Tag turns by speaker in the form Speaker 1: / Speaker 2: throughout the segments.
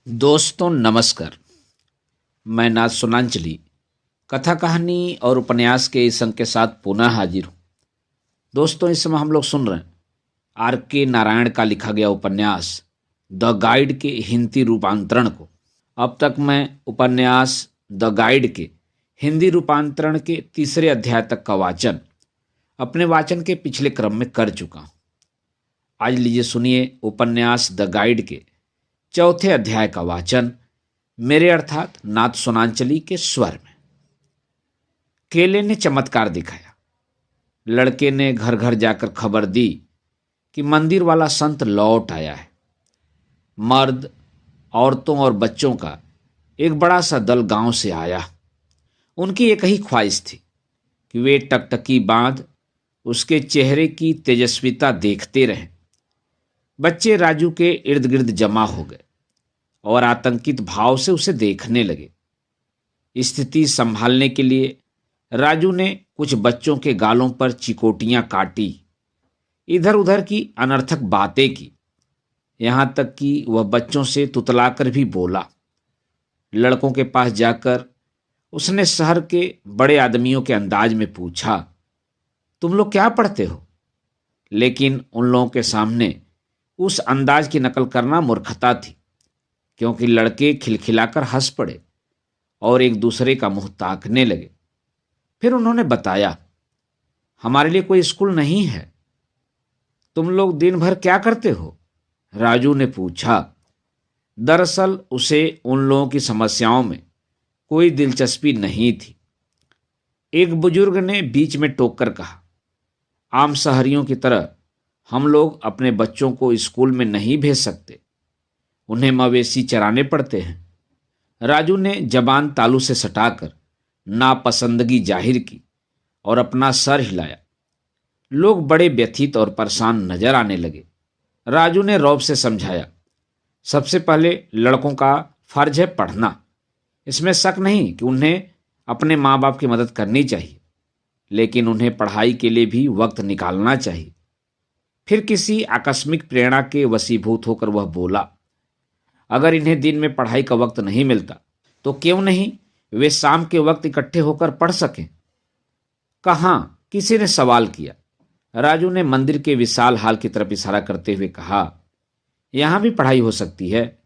Speaker 1: दोस्तों नमस्कार। मैं नाथ सोनांचली कथा कहानी और उपन्यास के इस अंक के साथ पुनः हाजिर हूँ। दोस्तों इस समय हम लोग सुन रहे हैं R.K. नारायण का लिखा गया उपन्यास द गाइड के हिंदी रूपांतरण को। अब तक मैं उपन्यास द गाइड के हिंदी रूपांतरण के तीसरे अध्याय तक का वाचन अपने वाचन के पिछले क्रम में कर चुका हूँ। आज लीजिए सुनिए उपन्यास द गाइड के चौथे अध्याय का वाचन मेरे अर्थात नाथ सोनांचली के स्वर में। केले ने चमत्कार दिखाया। लड़के ने घर घर जाकर खबर दी कि मंदिर वाला संत लौट आया है। मर्द, औरतों और बच्चों का एक बड़ा सा दल गांव से आया। उनकी एक ही ख्वाहिश थी कि वे टकटकी बांध उसके चेहरे की तेजस्विता देखते रहें। बच्चे राजू के इर्द गिर्द जमा हो गए और आतंकित भाव से उसे देखने लगे। स्थिति संभालने के लिए राजू ने कुछ बच्चों के गालों पर चिकोटियां काटी, इधर उधर की अनर्थक बातें की, यहां तक कि वह बच्चों से तुतलाकर भी बोला। लड़कों के पास जाकर उसने शहर के बड़े आदमियों के अंदाज में पूछा, तुम लोग क्या पढ़ते हो? लेकिन उन लोगों के सामने उस अंदाज की नकल करना मूर्खता थी, क्योंकि लड़के खिलखिलाकर हंस पड़े और एक दूसरे का मुंह ताकने लगे। फिर उन्होंने बताया, हमारे लिए कोई स्कूल नहीं है। तुम लोग दिन भर क्या करते हो? राजू ने पूछा। दरअसल उसे उन लोगों की समस्याओं में कोई दिलचस्पी नहीं थी। एक बुजुर्ग ने बीच में टोक कर कहा, आम शहरियों की तरह हम लोग अपने बच्चों को स्कूल में नहीं भेज सकते, उन्हें मवेशी चराने पड़ते हैं। राजू ने जबान तालू से सटाकर नापसंदगी जाहिर की और अपना सर हिलाया। लोग बड़े व्यथित और परेशान नजर आने लगे। राजू ने रौब से समझाया, सबसे पहले लड़कों का फर्ज है पढ़ना। इसमें शक नहीं कि उन्हें अपने माँ बाप की मदद करनी चाहिए, लेकिन उन्हें पढ़ाई के लिए भी वक्त निकालना चाहिए। फिर किसी आकस्मिक प्रेरणा के वशीभूत होकर वह बोला, अगर इन्हें दिन में पढ़ाई का वक्त नहीं मिलता तो क्यों नहीं वे शाम के वक्त इकट्ठे होकर पढ़ सकें? कहाँ? किसी ने सवाल किया। राजू ने मंदिर के विशाल हाल की तरफ इशारा करते हुए कहा, यहां भी पढ़ाई हो सकती है।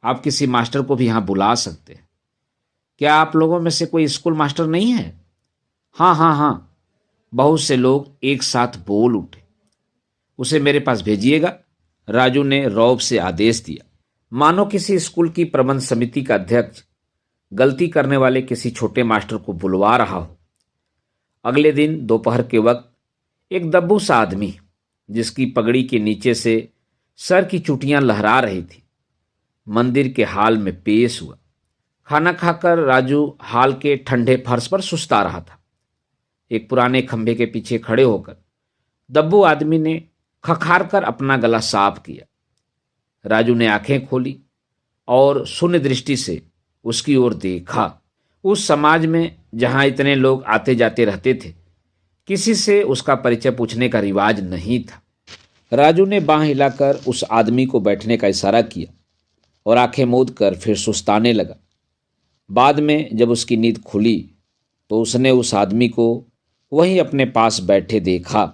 Speaker 1: आप किसी मास्टर को भी यहां बुला सकते हैं। क्या आप लोगों में से कोई स्कूल मास्टर नहीं है? हाँ हाँ हाँ, बहुत से लोग एक साथ बोल उठे। उसे मेरे पास भेजिएगा, राजू ने रौब से आदेश दिया, मानो किसी स्कूल की प्रबंध समिति का अध्यक्ष गलती करने वाले किसी छोटे मास्टर को बुलवा रहा हो। अगले दिन दोपहर के वक्त एक दब्बू सा आदमी, जिसकी पगड़ी के नीचे से सर की चुटियां लहरा रही थी, मंदिर के हाल में पेश हुआ। खाना खाकर राजू हाल के ठंडे फर्श पर सुस्ता रहा था। एक पुराने खंभे के पीछे खड़े होकर दब्बू आदमी ने खखार कर अपना गला साफ किया। राजू ने आंखें खोली और शून्य दृष्टि से उसकी ओर देखा। उस समाज में जहां इतने लोग आते जाते रहते थे, किसी से उसका परिचय पूछने का रिवाज नहीं था। राजू ने बांह हिलाकर उस आदमी को बैठने का इशारा किया और आंखें मूंद कर फिर सुस्ताने लगा। बाद में जब उसकी नींद खुली तो उसने उस आदमी को वहीं अपने पास बैठे देखा।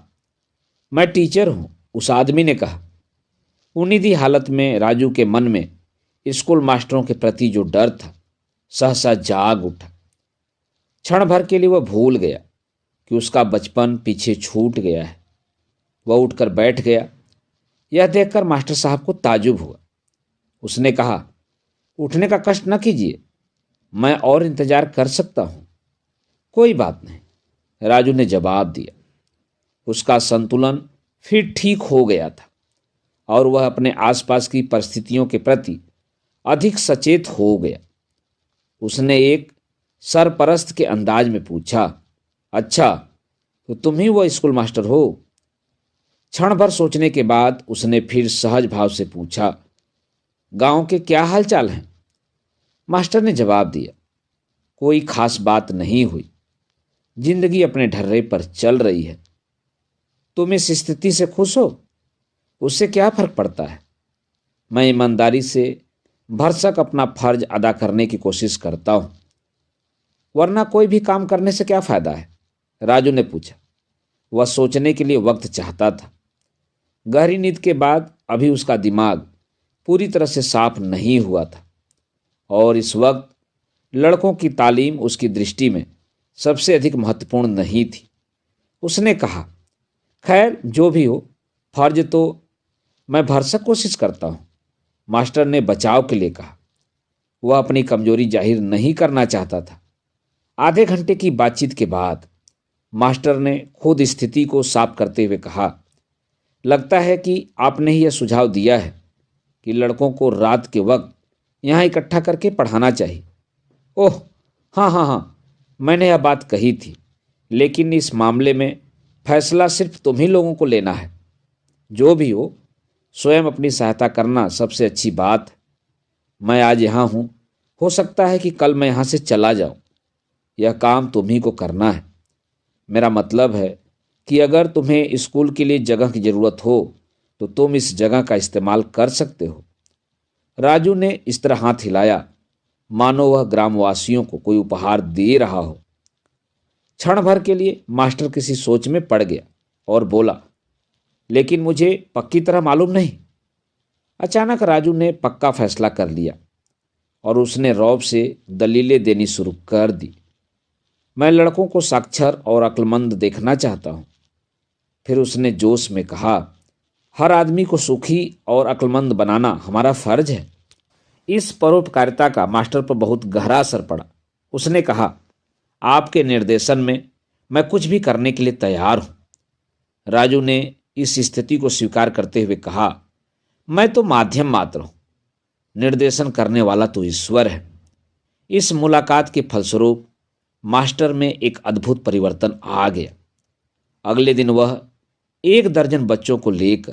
Speaker 1: मैं टीचर हूं, उस आदमी ने कहा। उन्नीदी हालत में राजू के मन में स्कूल मास्टरों के प्रति जो डर था सहसा जाग उठा। क्षण भर के लिए वह भूल गया कि उसका बचपन पीछे छूट गया है। वह उठकर बैठ गया। यह देखकर मास्टर साहब को ताजुब हुआ। उसने कहा, उठने का कष्ट न कीजिए, मैं और इंतजार कर सकता हूं। कोई बात नहीं, राजू ने जवाब दिया। उसका संतुलन फिर ठीक हो गया था और वह अपने आसपास की परिस्थितियों के प्रति अधिक सचेत हो गया। उसने एक सरपरस्त के अंदाज में पूछा, अच्छा तो तुम ही वो स्कूल मास्टर हो? क्षण भर सोचने के बाद उसने फिर सहज भाव से पूछा, गांव के क्या हाल चाल हैं? मास्टर ने जवाब दिया, कोई खास बात नहीं हुई, जिंदगी अपने ढर्रे पर चल रही है। तुम इस स्थिति से खुश हो? उससे क्या फर्क पड़ता है? मैं ईमानदारी से भरसक अपना फर्ज अदा करने की कोशिश करता हूं, वरना कोई भी काम करने से क्या फायदा है? राजू ने पूछा। वह सोचने के लिए वक्त चाहता था। गहरी नींद के बाद अभी उसका दिमाग पूरी तरह से साफ नहीं हुआ था और इस वक्त लड़कों की तालीम उसकी दृष्टि में सबसे अधिक महत्वपूर्ण नहीं थी। उसने कहा, खैर जो भी हो, फर्ज तो मैं भरसक कोशिश करता हूं। मास्टर ने बचाव के लिए कहा। वह अपनी कमजोरी जाहिर नहीं करना चाहता था। आधे घंटे की बातचीत के बाद मास्टर ने खुद स्थिति को साफ करते हुए कहा, लगता है कि आपने ही यह सुझाव दिया है कि लड़कों को रात के वक्त यहाँ इकट्ठा करके पढ़ाना चाहिए। ओह, हाँ हाँ हाँ, मैंने यह बात कही थी, लेकिन इस मामले में फैसला सिर्फ तुम ही लोगों को लेना है। जो भी स्वयं अपनी सहायता करना सबसे अच्छी बात है। मैं आज यहाँ हूँ, हो सकता है कि कल मैं यहाँ से चला जाऊँ। यह काम तुम ही को करना है। मेरा मतलब है कि अगर तुम्हें स्कूल के लिए जगह की ज़रूरत हो तो तुम इस जगह का इस्तेमाल कर सकते हो। राजू ने इस तरह हाथ हिलाया मानो वह ग्रामवासियों को कोई उपहार दे रहा हो। क्षण भर के लिए मास्टर किसी सोच में पड़ गया और बोला, लेकिन मुझे पक्की तरह मालूम नहीं। अचानक राजू ने पक्का फैसला कर लिया और उसने रौब से दलीलें देनी शुरू कर दी। मैं लड़कों को साक्षर और अक्लमंद देखना चाहता हूँ। फिर उसने जोश में कहा, हर आदमी को सुखी और अक्लमंद बनाना हमारा फर्ज है। इस परोपकारिता का मास्टर पर बहुत गहरा असर पड़ा। उसने कहा, आपके निर्देशन में मैं कुछ भी करने के लिए तैयार हूँ। राजू ने इस स्थिति को स्वीकार करते हुए कहा, मैं तो माध्यम मात्र हूँ, निर्देशन करने वाला तो ईश्वर है। इस मुलाकात के फलस्वरूप मास्टर में एक अद्भुत परिवर्तन आ गया। अगले दिन वह 1 दर्जन बच्चों को लेकर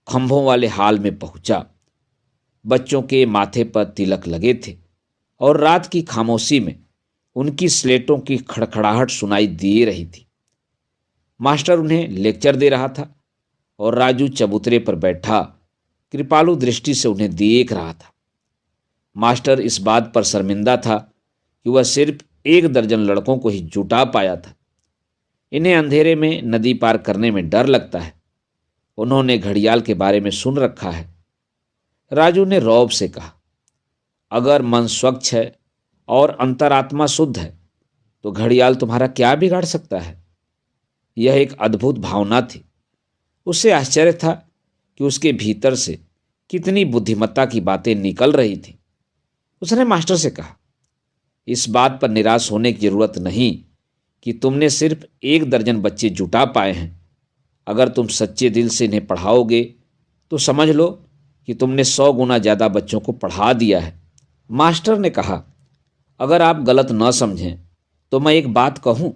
Speaker 1: खंभों वाले हाल में पहुंचा। बच्चों के माथे पर तिलक लगे थे और रात की खामोशी में उनकी स्लेटों की खड़खड़ाहट सुनाई दे रही थी। मास्टर उन्हें लेक्चर दे रहा था और राजू चबूतरे पर बैठा कृपालु दृष्टि से उन्हें देख रहा था। मास्टर इस बात पर शर्मिंदा था कि वह सिर्फ 1 दर्जन लड़कों को ही जुटा पाया था। इन्हें अंधेरे में नदी पार करने में डर लगता है। उन्होंने घड़ियाल के बारे में सुन रखा है। राजू ने रौब से कहा, अगर मन स्वच्छ है और अंतरात्मा शुद्ध है तो घड़ियाल तुम्हारा क्या बिगाड़ सकता है? यह एक अद्भुत भावना थी। उसे आश्चर्य था कि उसके भीतर से कितनी बुद्धिमत्ता की बातें निकल रही थीं। उसने मास्टर से कहा, इस बात पर निराश होने की जरूरत नहीं कि तुमने सिर्फ 1 दर्जन बच्चे जुटा पाए हैं। अगर तुम सच्चे दिल से इन्हें पढ़ाओगे तो समझ लो कि तुमने 100 गुना ज़्यादा बच्चों को पढ़ा दिया है। मास्टर ने कहा, अगर आप गलत न समझें तो मैं एक बात कहूँ,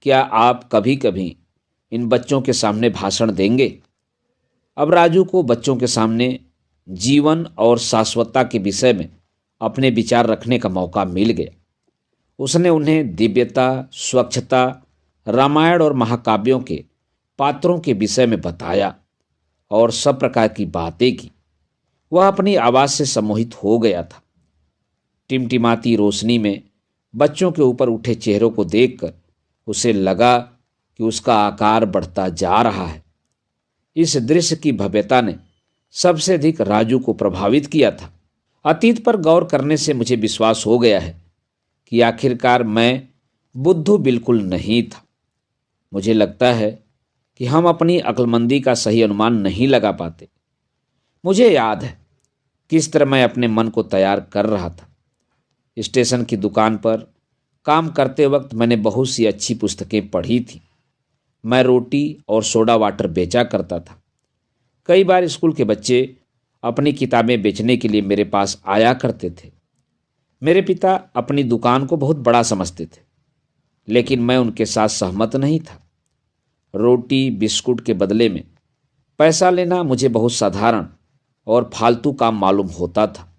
Speaker 1: क्या आप कभी कभी इन बच्चों के सामने भाषण देंगे? अब राजू को बच्चों के सामने जीवन और शाश्वतता के विषय में अपने विचार रखने का मौका मिल गया। उसने उन्हें दिव्यता, स्वच्छता, रामायण और महाकाव्यों के पात्रों के विषय में बताया और सब प्रकार की बातें की। वह अपनी आवाज़ से सम्मोहित हो गया था। टिमटिमाती रोशनी में बच्चों के ऊपर उठे चेहरों को देखकर उसे लगा कि उसका आकार बढ़ता जा रहा है। इस दृश्य की भव्यता ने सबसे अधिक राजू को प्रभावित किया था। अतीत पर गौर करने से मुझे विश्वास हो गया है कि आखिरकार मैं बुद्धू बिल्कुल नहीं था। मुझे लगता है कि हम अपनी अक्लमंदी का सही अनुमान नहीं लगा पाते। मुझे याद है किस तरह मैं अपने मन को तैयार कर रहा था। स्टेशन की दुकान पर काम करते वक्त मैंने बहुत सी अच्छी पुस्तकें पढ़ी थी। मैं रोटी और सोडा वाटर बेचा करता था। कई बार स्कूल के बच्चे अपनी किताबें बेचने के लिए मेरे पास आया करते थे। मेरे पिता अपनी दुकान को बहुत बड़ा समझते थे, लेकिन मैं उनके साथ सहमत नहीं था। रोटी बिस्कुट के बदले में पैसा लेना मुझे बहुत साधारण और फालतू काम मालूम होता था।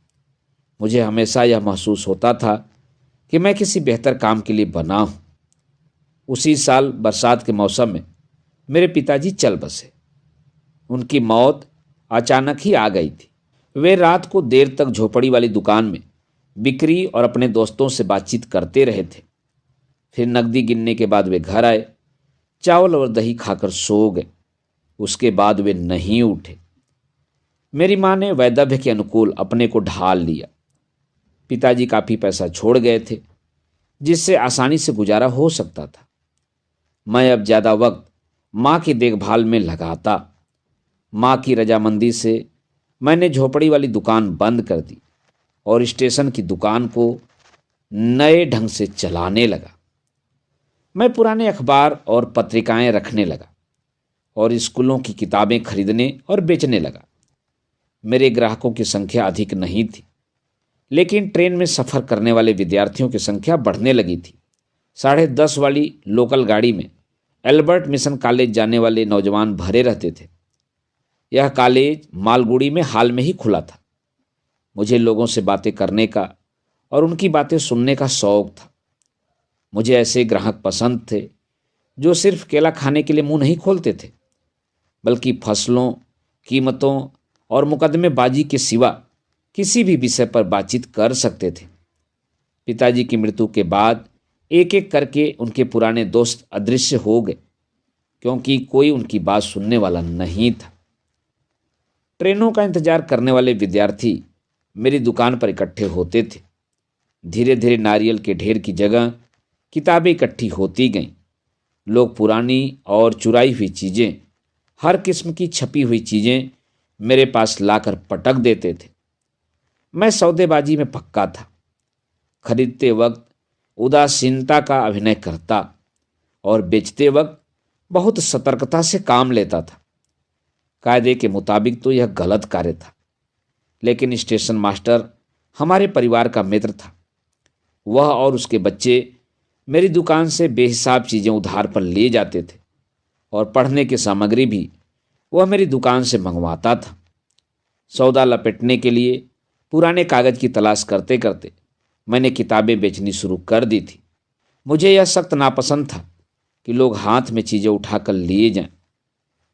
Speaker 1: मुझे हमेशा यह महसूस होता था कि मैं किसी बेहतर काम के लिए बना हूँ। उसी साल बरसात के मौसम में मेरे पिताजी चल बसे। उनकी मौत अचानक ही आ गई थी। वे रात को देर तक झोपड़ी वाली दुकान में बिक्री और अपने दोस्तों से बातचीत करते रहे थे। फिर नकदी गिनने के बाद वे घर आए, चावल और दही खाकर सो गए। उसके बाद वे नहीं उठे। मेरी माँ ने वैदव्य के अनुकूल अपने को ढाल लिया। पिताजी काफ़ी पैसा छोड़ गए थे, जिससे आसानी से गुजारा हो सकता था। मैं अब ज़्यादा वक्त माँ की देखभाल में लगाता। माँ की रजामंदी से मैंने झोपड़ी वाली दुकान बंद कर दी और स्टेशन की दुकान को नए ढंग से चलाने लगा। मैं पुराने अखबार और पत्रिकाएं रखने लगा और स्कूलों की किताबें खरीदने और बेचने लगा। मेरे ग्राहकों की संख्या अधिक नहीं थी, लेकिन ट्रेन में सफ़र करने वाले विद्यार्थियों की संख्या बढ़ने लगी थी। 10:30 वाली लोकल गाड़ी में एल्बर्ट मिशन कॉलेज जाने वाले नौजवान भरे रहते थे। यह कॉलेज मालगुड़ी में हाल में ही खुला था। मुझे लोगों से बातें करने का और उनकी बातें सुनने का शौक था। मुझे ऐसे ग्राहक पसंद थे जो सिर्फ केला खाने के लिए मुंह नहीं खोलते थे, बल्कि फसलों, कीमतों और मुकदमेबाजी के सिवा किसी भी विषय पर बातचीत कर सकते थे। पिताजी की मृत्यु के बाद एक एक करके उनके पुराने दोस्त अदृश्य हो गए, क्योंकि कोई उनकी बात सुनने वाला नहीं था। ट्रेनों का इंतजार करने वाले विद्यार्थी मेरी दुकान पर इकट्ठे होते थे। धीरे धीरे नारियल के ढेर की जगह किताबें इकट्ठी होती गईं। लोग पुरानी और चुराई हुई चीज़ें, हर किस्म की छपी हुई चीज़ें मेरे पास लाकर पटक देते थे। मैं सौदेबाजी में पक्का था। खरीदते वक्त उदासीनता का अभिनय करता और बेचते वक्त बहुत सतर्कता से काम लेता था। कायदे के मुताबिक तो यह गलत कार्य था, लेकिन स्टेशन मास्टर हमारे परिवार का मित्र था। वह और उसके बच्चे मेरी दुकान से बेहिसाब चीज़ें उधार पर ले जाते थे और पढ़ने की सामग्री भी वह मेरी दुकान से मंगवाता था। सौदा लपेटने के लिए पुराने कागज़ की तलाश करते करते मैंने किताबें बेचनी शुरू कर दी थी। मुझे यह सख्त नापसंद था कि लोग हाथ में चीज़ें उठाकर लिए जाएं।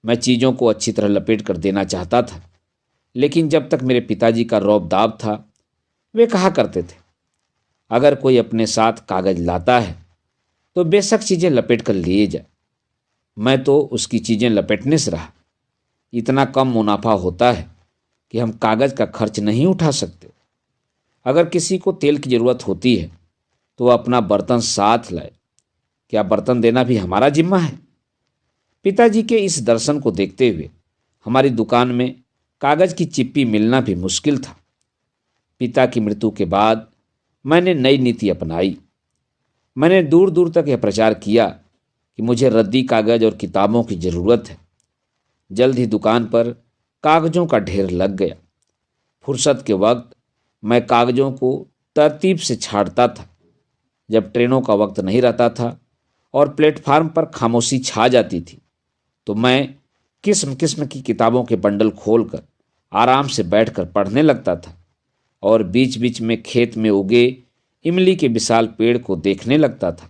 Speaker 1: मैं चीज़ों को अच्छी तरह लपेट कर देना चाहता था, लेकिन जब तक मेरे पिताजी का रौब-दाब था, वे कहा करते थे, अगर कोई अपने साथ कागज़ लाता है तो बेशक चीज़ें लपेट कर लिए जाए। मैं तो उसकी चीज़ें लपेटने से रहा। इतना कम मुनाफा होता है कि हम कागज़ का खर्च नहीं उठा सकते। अगर किसी को तेल की ज़रूरत होती है तो वह अपना बर्तन साथ लाए। क्या बर्तन देना भी हमारा जिम्मा है? पिताजी के इस दर्शन को देखते हुए हमारी दुकान में कागज़ की चिप्पी मिलना भी मुश्किल था। पिता की मृत्यु के बाद मैंने नई नीति अपनाई। मैंने दूर दूर तक यह प्रचार किया कि मुझे रद्दी कागज़ और किताबों की ज़रूरत है। जल्द ही दुकान पर कागज़ों का ढेर लग गया। फुर्सत के वक्त मैं कागज़ों को तरतीब से छांटता था। जब ट्रेनों का वक्त नहीं रहता था और प्लेटफार्म पर खामोशी छा जाती थी, तो मैं किस्म किस्म की किताबों के बंडल खोलकर आराम से बैठकर पढ़ने लगता था और बीच बीच में खेत में उगे इमली के विशाल पेड़ को देखने लगता था।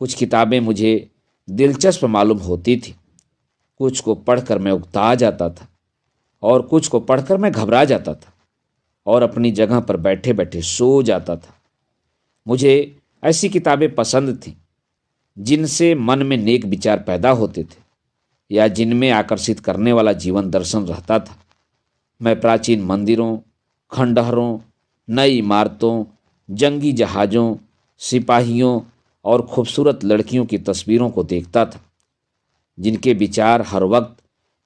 Speaker 1: कुछ किताबें मुझे दिलचस्प मालूम होती थी, कुछ को पढ़कर मैं उकता जाता था और कुछ को पढ़कर मैं घबरा जाता था और अपनी जगह पर बैठे बैठे सो जाता था। मुझे ऐसी किताबें पसंद थीं जिनसे मन में नेक विचार पैदा होते थे या जिनमें आकर्षित करने वाला जीवन दर्शन रहता था। मैं प्राचीन मंदिरों, खंडहरों, नई इमारतों, जंगी जहाज़ों, सिपाहियों और खूबसूरत लड़कियों की तस्वीरों को देखता था, जिनके विचार हर वक्त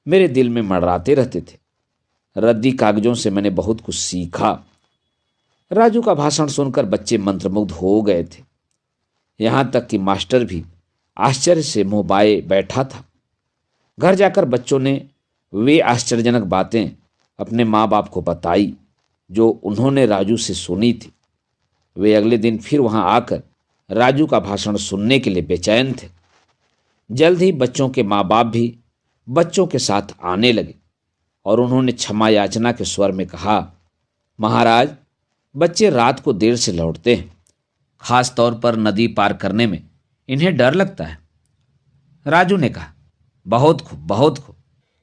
Speaker 1: मेरे दिल में मंडराते रहते थे। रद्दी कागज़ों से मैंने बहुत कुछ सीखा। राजू का भाषण सुनकर बच्चे मंत्रमुग्ध हो गए थे। यहाँ तक कि मास्टर भी आश्चर्य से मुंह बाए बैठा था। घर जाकर बच्चों ने वे आश्चर्यजनक बातें अपने माँ बाप को बताई जो उन्होंने राजू से सुनी थी। वे अगले दिन फिर वहाँ आकर राजू का भाषण सुनने के लिए बेचैन थे। जल्द ही बच्चों के माँ बाप भी बच्चों के साथ आने लगे और उन्होंने क्षमा याचना के स्वर में कहा, महाराज, बच्चे रात को देर से लौटते हैं, खास तौर पर नदी पार करने में इन्हें डर लगता है। राजू ने कहा, बहुत खूब, बहुत खूब।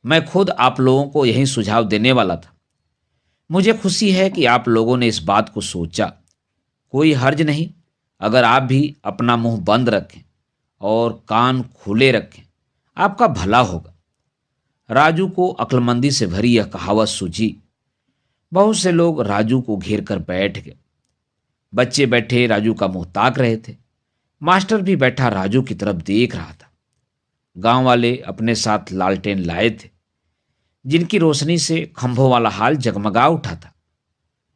Speaker 1: मैं खुद आप लोगों को यही सुझाव देने वाला था। मुझे खुशी है कि आप लोगों ने इस बात को सोचा। कोई हर्ज नहीं अगर आप भी अपना मुंह बंद रखें और कान खुले रखें, आपका भला होगा। राजू को अक्लमंदी से भरी यह कहावत सूझी। बहुत से लोग राजू को घेर कर बैठ गए। बच्चे बैठे राजू का मुंह ताक रहे थे। मास्टर भी बैठा राजू की तरफ देख रहा था। गांव वाले अपने साथ लालटेन लाए थे, जिनकी रोशनी से खंभों वाला हाल जगमगा उठा था।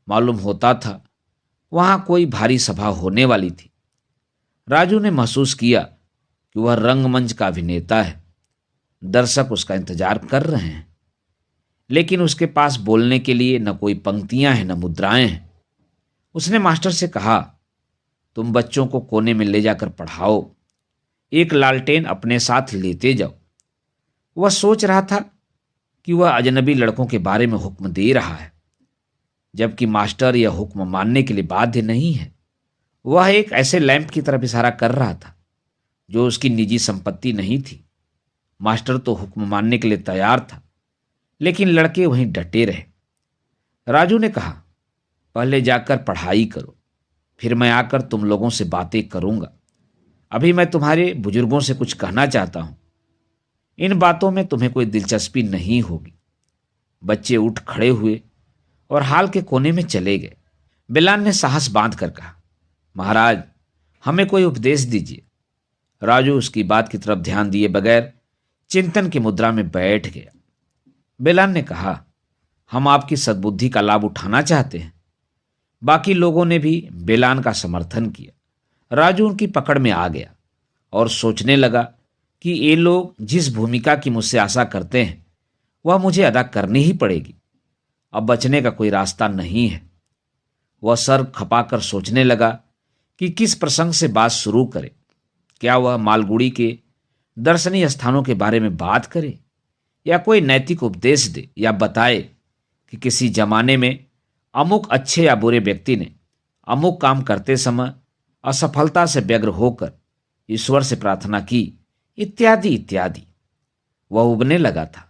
Speaker 1: मालूम होता था वहां कोई भारी सभा होने वाली थी। राजू ने महसूस किया कि वह रंगमंच का अभिनेता है। दर्शक उसका इंतजार कर रहे हैं, लेकिन उसके पास बोलने के लिए न कोई पंक्तियां हैं, न मुद्राएं हैं। उसने मास्टर से कहा, तुम बच्चों को कोने में ले जाकर पढ़ाओ, एक लालटेन अपने साथ लेते जाओ। वह सोच रहा था कि वह अजनबी लड़कों के बारे में हुक्म दे रहा है, जबकि मास्टर यह हुक्म मानने के लिए बाध्य नहीं है। वह एक ऐसे लैंप की तरफ इशारा कर रहा था जो उसकी निजी संपत्ति नहीं थी। मास्टर तो हुक्म मानने के लिए तैयार था, लेकिन लड़के वहीं डटे रहे। राजू ने कहा, पहले जाकर पढ़ाई करो, फिर मैं आकर तुम लोगों से बातें करूंगा। अभी मैं तुम्हारे बुजुर्गों से कुछ कहना चाहता हूं। इन बातों में तुम्हें कोई दिलचस्पी नहीं होगी। बच्चे उठ खड़े हुए और हाल के कोने में चले गए। बिलाल ने साहस बांध कर कहा, महाराज, हमें कोई उपदेश दीजिए। राजू उसकी बात की तरफ ध्यान दिए बगैर चिंतन की मुद्रा में बैठ गया। बिलाल ने कहा, हम आपकी सद्बुद्धि का लाभ उठाना चाहते हैं। बाकी लोगों ने भी बिलाल का समर्थन किया। राजू उनकी पकड़ में आ गया और सोचने लगा कि ये लोग जिस भूमिका की मुझसे आशा करते हैं वह मुझे अदा करनी ही पड़ेगी। अब बचने का कोई रास्ता नहीं है। वह सर खपाकर सोचने लगा कि किस प्रसंग से बात शुरू करे। क्या वह मालगुड़ी के दर्शनीय स्थानों के बारे में बात करे, या कोई नैतिक उपदेश दे, या बताए कि किसी जमाने में अमुक अच्छे या बुरे व्यक्ति ने अमुक काम करते समय असफलता से व्यग्र होकर ईश्वर से प्रार्थना की, इत्यादि इत्यादि। वह उबने लगा था।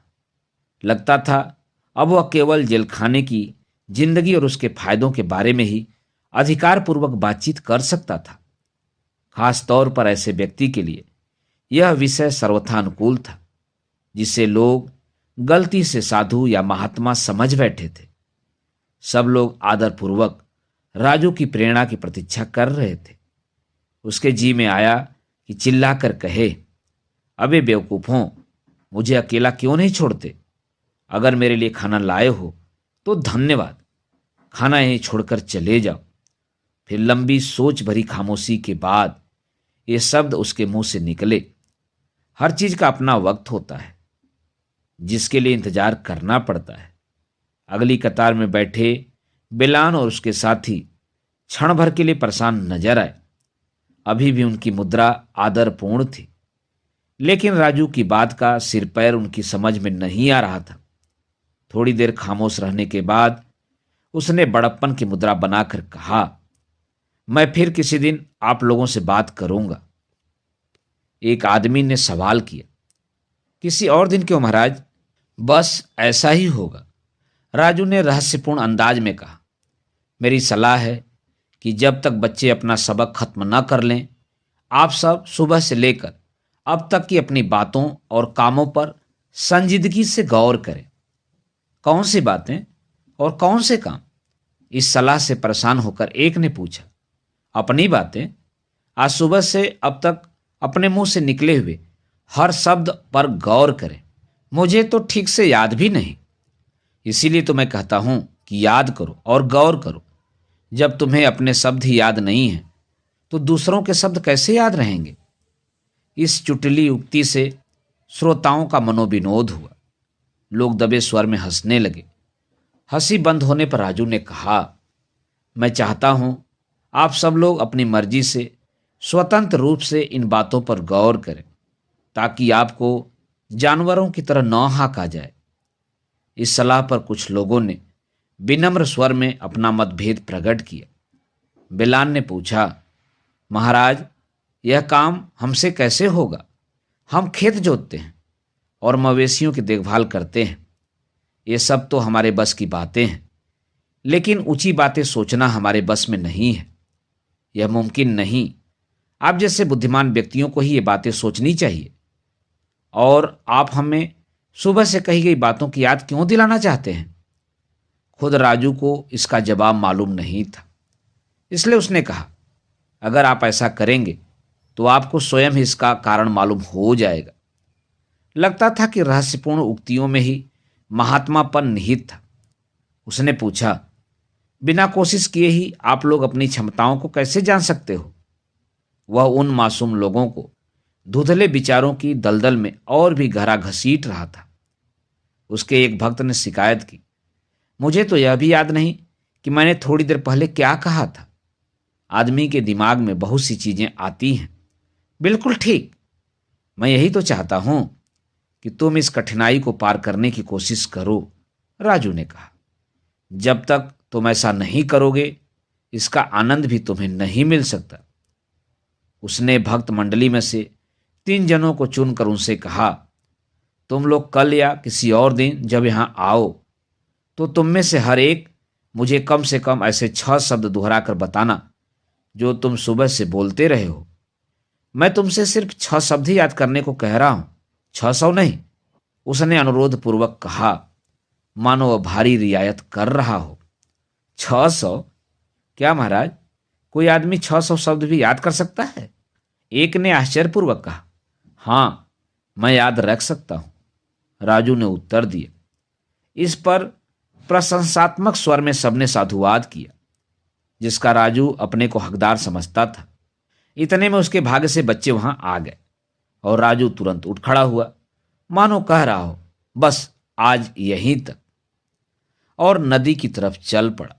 Speaker 1: लगता था अब वह केवल जेलखाने की जिंदगी और उसके फायदों के बारे में ही अधिकारपूर्वक बातचीत कर सकता था। खास तौर पर ऐसे व्यक्ति के लिए यह विषय सर्वथा अनुकूल था, जिसे लोग गलती से साधु या महात्मा समझ बैठे थे। सब लोग आदरपूर्वक राजू की प्रेरणा की प्रतीक्षा कर रहे थे। उसके जी में आया कि चिल्लाकर कहे, अबे बेवकूफों, मुझे अकेला क्यों नहीं छोड़ते? अगर मेरे लिए खाना लाए हो तो धन्यवाद, खाना यहीं छोड़कर चले जाओ। फिर लंबी सोच भरी खामोशी के बाद ये शब्द उसके मुंह से निकले, हर चीज का अपना वक्त होता है, जिसके लिए इंतजार करना पड़ता है। अगली कतार में बैठे बिलान और उसके साथी क्षण भर के लिए परेशान नजर आए। अभी भी उनकी मुद्रा आदरपूर्ण थी, लेकिन राजू की बात का सिर पैर उनकी समझ में नहीं आ रहा था। थोड़ी देर खामोश रहने के बाद उसने बड़प्पन की मुद्रा बनाकर कहा, मैं फिर किसी दिन आप लोगों से बात करूंगा। एक आदमी ने सवाल किया, किसी और दिन क्यों महाराज? बस ऐसा ही होगा, राजू ने रहस्यपूर्ण अंदाज में कहा। मेरी सलाह है कि जब तक बच्चे अपना सबक खत्म न कर लें, आप सब सुबह से लेकर अब तक की अपनी बातों और कामों पर संजीदगी से गौर करें। कौन सी बातें और कौन से काम? इस सलाह से परेशान होकर एक ने पूछा। अपनी बातें। आज सुबह से अब तक अपने मुंह से निकले हुए हर शब्द पर गौर करें। मुझे तो ठीक से याद भी नहीं, इसीलिए तो मैं कहता हूं कि याद करो और गौर करो। जब तुम्हें अपने शब्द ही याद नहीं हैं, तो दूसरों के शब्द कैसे याद रहेंगे? इस चुटली उक्ति से श्रोताओं का मनोविनोद हुआ। लोग दबे स्वर में हंसने लगे। हंसी बंद होने पर राजू ने कहा, मैं चाहता हूं आप सब लोग अपनी मर्जी से स्वतंत्र रूप से इन बातों पर गौर करें, ताकि आपको जानवरों की तरह न हाँका जाए। इस सलाह पर कुछ लोगों ने विनम्र स्वर में अपना मतभेद प्रकट किया। बिलान ने पूछा, महाराज, यह काम हमसे कैसे होगा? हम खेत जोतते हैं और मवेशियों की देखभाल करते हैं। ये सब तो हमारे बस की बातें हैं। लेकिन ऊंची बातें सोचना हमारे बस में नहीं है, यह मुमकिन नहीं। आप जैसे बुद्धिमान व्यक्तियों को ही ये बातें सोचनी चाहिए। और आप हमें सुबह से कही गई बातों की याद क्यों दिलाना चाहते हैं? खुद राजू को इसका जवाब मालूम नहीं था, इसलिए उसने कहा, अगर आप ऐसा करेंगे तो आपको स्वयं ही इसका कारण मालूम हो जाएगा। लगता था कि रहस्यपूर्ण उक्तियों में ही महात्मापन निहित था। उसने पूछा, बिना कोशिश किए ही आप लोग अपनी क्षमताओं को कैसे जान सकते हो? वह उन मासूम लोगों को धुंधले विचारों की दलदल में और भी गहरा घसीट रहा था। उसके एक भक्त ने शिकायत की, मुझे तो यह भी याद नहीं कि मैंने थोड़ी देर पहले क्या कहा था। आदमी के दिमाग में बहुत सी चीजें आती हैं। बिल्कुल ठीक, मैं यही तो चाहता हूं कि तुम इस कठिनाई को पार करने की कोशिश करो, राजू ने कहा। जब तक तुम ऐसा नहीं करोगे, इसका आनंद भी तुम्हें नहीं मिल सकता। उसने भक्त मंडली में से 3 जनों को चुनकर उनसे कहा, तुम लोग कल या किसी और दिन जब यहां आओ तो तुम में से हर एक मुझे कम से कम ऐसे 6 शब्द दोहराकर बताना जो तुम सुबह से बोलते रहे हो। मैं तुमसे सिर्फ 6 शब्द ही याद करने को कह रहा हूं, 600 नहीं। उसने अनुरोध पूर्वक कहा, मानो वह भारी रियायत कर रहा हो। 600? क्या महाराज, कोई आदमी 600 शब्द भी याद कर सकता है? एक ने आश्चर्यपूर्वक कहा। हां, मैं याद रख सकता हूं, राजू ने उत्तर दिया। इस पर प्रशंसात्मक स्वर में सबने साधुवाद किया, जिसका राजू अपने को हकदार समझता था। इतने में उसके भाग्य से बच्चे वहां आ गए और राजू तुरंत उठ खड़ा हुआ, मानो कह रहा हो, बस आज यहीं तक, और नदी की तरफ चल पड़ा।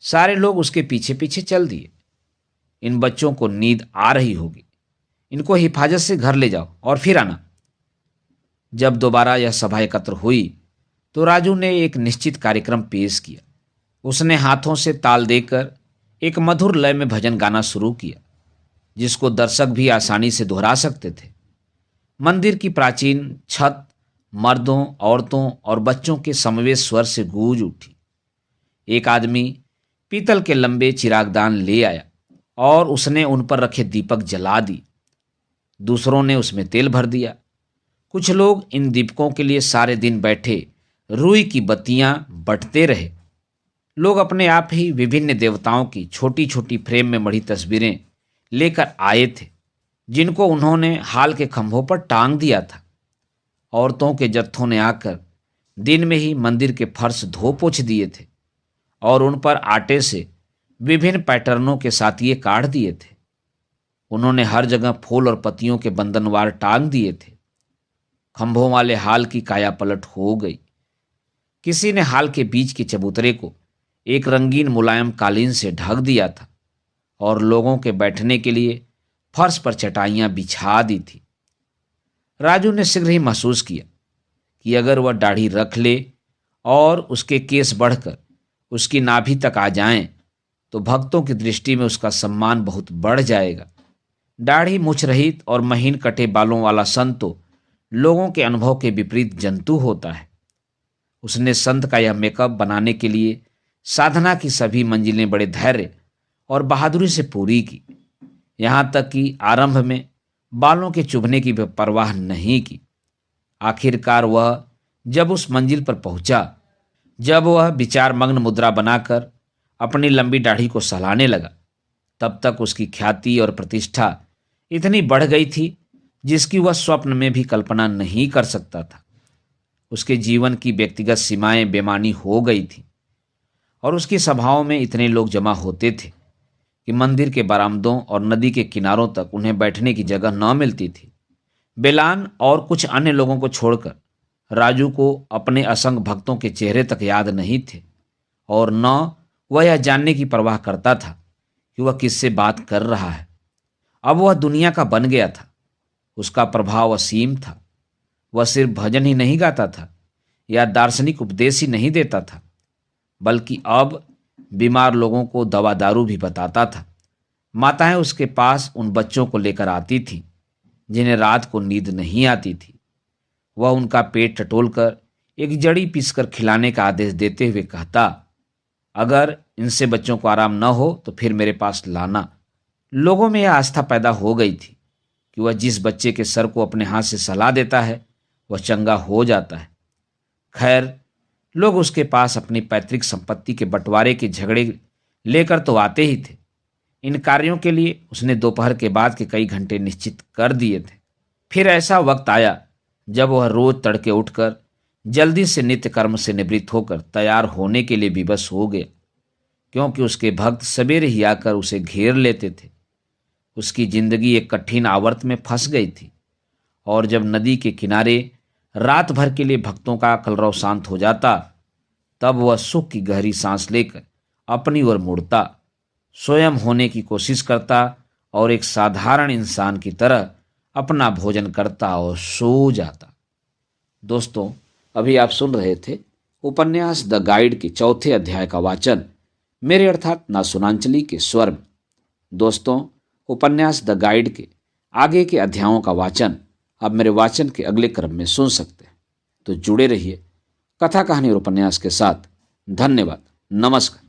Speaker 1: सारे लोग उसके पीछे पीछे चल दिए। इन बच्चों को नींद आ रही होगी, इनको हिफाजत से घर ले जाओ और फिर आना। जब दोबारा यह सभा एकत्र हुई तो राजू ने एक निश्चित कार्यक्रम पेश किया। उसने हाथों से ताल देकर एक मधुर लय में भजन गाना शुरू किया, जिसको दर्शक भी आसानी से दोहरा सकते थे। मंदिर की प्राचीन छत मर्दों, औरतों और बच्चों के समवेत स्वर से गूंज उठी। एक आदमी पीतल के लंबे चिरागदान ले आया और उसने उन पर रखे दीपक जला दिए। दूसरों ने उसमें तेल भर दिया। कुछ लोग इन दीपकों के लिए सारे दिन बैठे रुई की बत्तियां बटते रहे। लोग अपने आप ही विभिन्न देवताओं की छोटी छोटी फ्रेम में मढ़ी तस्वीरें लेकर आए थे, जिनको उन्होंने हाल के खंभों पर टांग दिया था। औरतों के जत्थों ने आकर दिन में ही मंदिर के फर्श धो पोछ दिए थे और उन पर आटे से विभिन्न पैटर्नों के सातिये काढ़ दिए थे। उन्होंने हर जगह फूल और पत्तियों के बंधनवार टांग दिए थे। खंभों वाले हाल की काया पलट हो गई। किसी ने हाल के बीच के चबूतरे को एक रंगीन मुलायम कालीन से ढक दिया था और लोगों के बैठने के लिए फर्श पर चटाइयां बिछा दी थी। राजू ने शीघ्र ही महसूस किया कि अगर वह दाढ़ी रख ले और उसके केस बढ़कर उसकी नाभि तक आ जाएं, तो भक्तों की दृष्टि में उसका सम्मान बहुत बढ़ जाएगा। दाढ़ी मूछ रहित और महीन कटे बालों वाला संत तो लोगों के अनुभव के विपरीत जंतु होता है। उसने संत का यह मेकअप बनाने के लिए साधना की सभी मंजिलें बड़े धैर्य और बहादुरी से पूरी की, यहाँ तक कि आरंभ में बालों के चुभने की भी परवाह नहीं की। आखिरकार वह जब उस मंजिल पर पहुंचा, जब वह विचार मग्न मुद्रा बनाकर अपनी लंबी दाढ़ी को सहलाने लगा, तब तक उसकी ख्याति और प्रतिष्ठा इतनी बढ़ गई थी जिसकी वह स्वप्न में भी कल्पना नहीं कर सकता था। उसके जीवन की व्यक्तिगत सीमाएं बेमानी हो गई थी और उसकी सभाओं में इतने लोग जमा होते थे कि मंदिर के बरामदों और नदी के किनारों तक उन्हें बैठने की जगह न मिलती थी। बेलान और कुछ अन्य लोगों को छोड़कर राजू को अपने असंग भक्तों के चेहरे तक याद नहीं थे और न वह यह जानने की परवाह करता था कि वह किससे बात कर रहा है। अब वह दुनिया का बन गया था। उसका प्रभाव असीम था। वह सिर्फ भजन ही नहीं गाता था या दार्शनिक उपदेश ही नहीं देता था, बल्कि अब बीमार लोगों को दवा दारू भी बताता था। माताएं उसके पास उन बच्चों को लेकर आती थीं जिन्हें रात को नींद नहीं आती थी। वह उनका पेट टटोलकर एक जड़ी पीसकर खिलाने का आदेश देते हुए कहता, अगर इनसे बच्चों को आराम न हो तो फिर मेरे पास लाना। लोगों में यह आस्था पैदा हो गई थी कि वह जिस बच्चे के सर को अपने हाथ से सहला देता है वह चंगा हो जाता है। खैर, लोग उसके पास अपनी पैतृक संपत्ति के बंटवारे के झगड़े लेकर तो आते ही थे। इन कार्यों के लिए उसने दोपहर के बाद के कई घंटे निश्चित कर दिए थे। फिर ऐसा वक्त आया जब वह रोज तड़के उठकर जल्दी से नित्य कर्म से निवृत्त होकर तैयार होने के लिए विवश हो गया, क्योंकि उसके भक्त सवेरे ही आकर उसे घेर लेते थे। उसकी जिंदगी एक कठिन आवर्त में फंस गई थी, और जब नदी के किनारे रात भर के लिए भक्तों का कलरव शांत हो जाता, तब वह सुख की गहरी सांस लेकर अपनी ओर मुड़ता, स्वयं होने की कोशिश करता और एक साधारण इंसान की तरह अपना भोजन करता और सो जाता। दोस्तों, अभी आप सुन रहे थे उपन्यास द गाइड के चौथे अध्याय का वाचन मेरे अर्थात नासुनांचली के स्वर में। दोस्तों, उपन्यास द गाइड के आगे के अध्यायों का वाचन आप मेरे वाचन के अगले क्रम में सुन सकते हैं। तो जुड़े रहिए कथा कहानी और उपन्यास के साथ। धन्यवाद। नमस्कार।